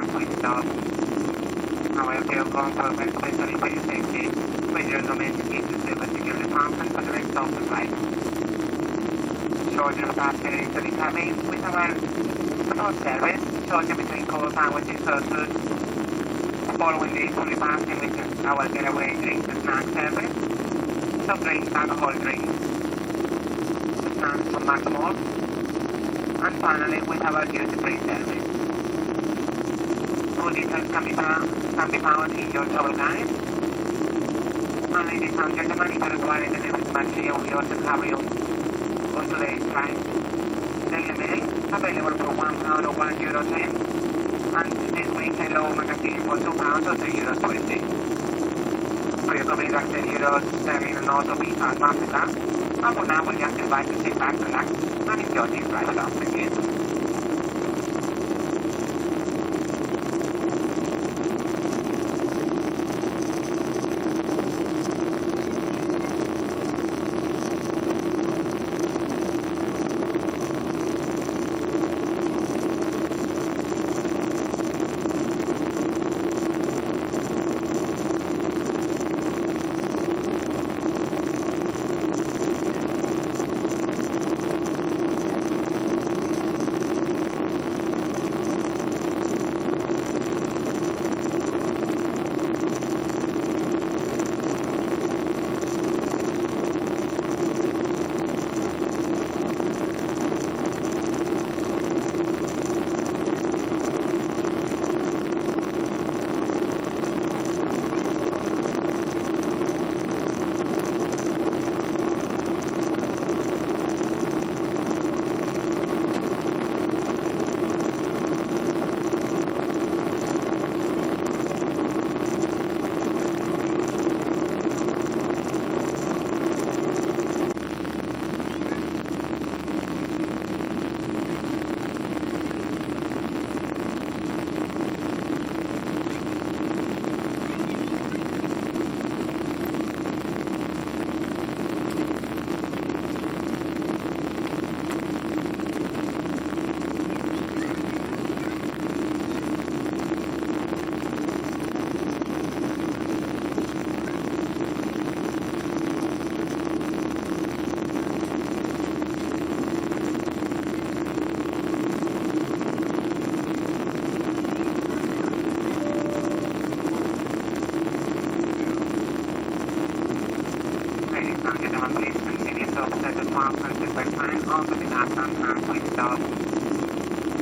time, please stop. However, confirm especially for your safety, please remain seated to the security conference for the rest of the flight. Shorten faster into the cabin with our support service, shorten between call sandwiches services. Following this, fully passing with our getaway drinks and snack service, soft drinks, alcohol drinks, snacks from Macamore, and finally with our duty-free service. All details can be found in your travel guide. And ladies and gentlemen, if you require any material, we also carry on today's flight. Daily Mail, available for £1 or €1.10, and this week Hello magazine for £2 or €3.20. Pre-recommend €euros serving an auto visa at Africa, and for now we just invite you to sit back, relax, and enjoy this flight with us again.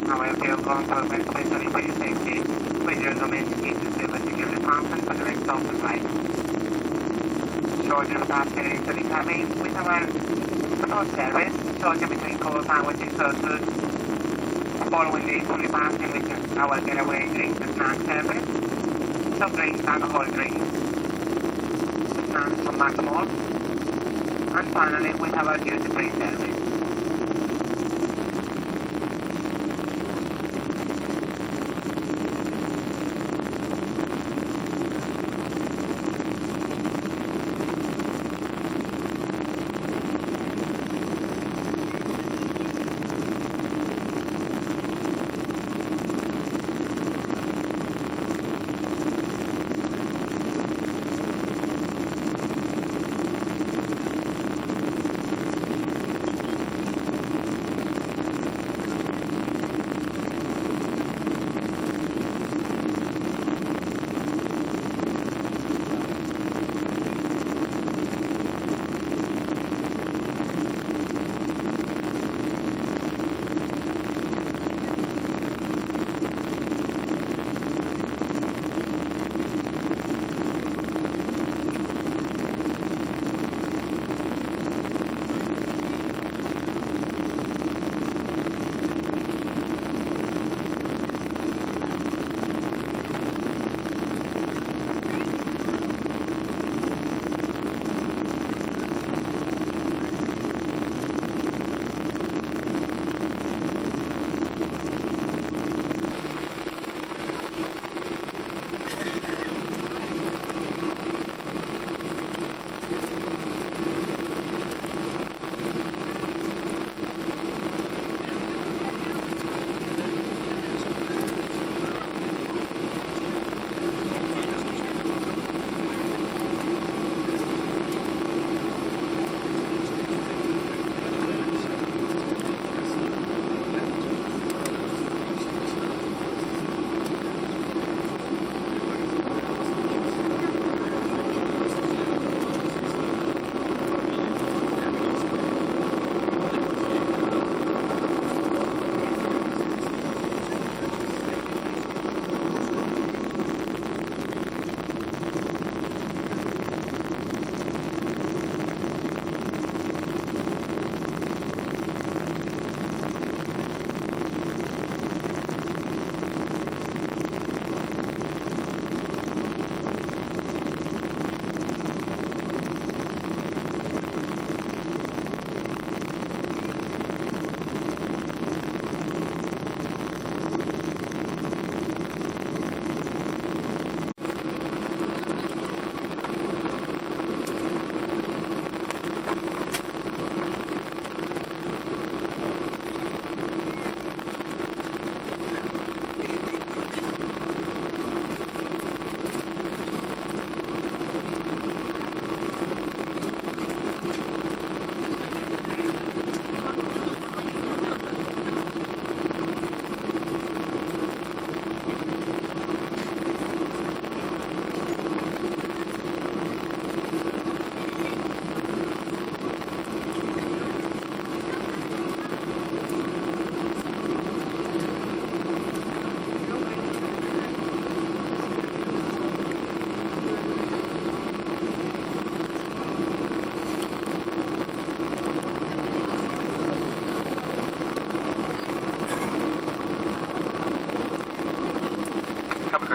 However, confirm especially for your safety, please remain seated to the security conference for the rest of the flight. Shorten faster into the cabin with our support service, shorten between call sandwiches services. Following this, fully passing with our getaway drinks and snack service, soft drinks, alcohol drinks, snacks from Macamore, and finally with our duty-free service.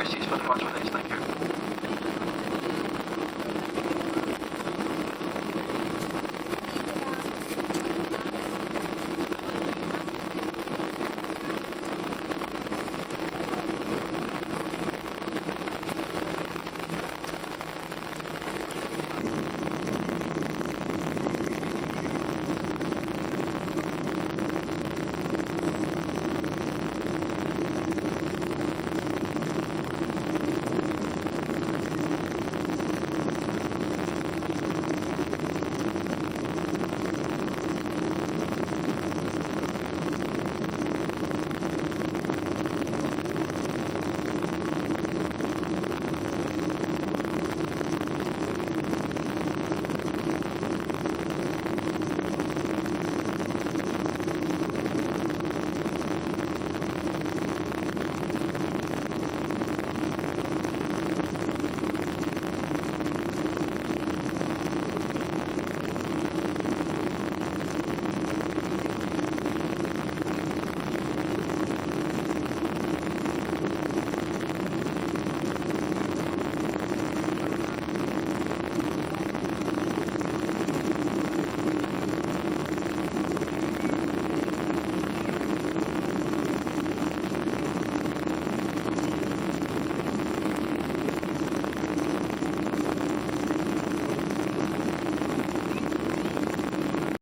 Seats for the crossroads, thank you.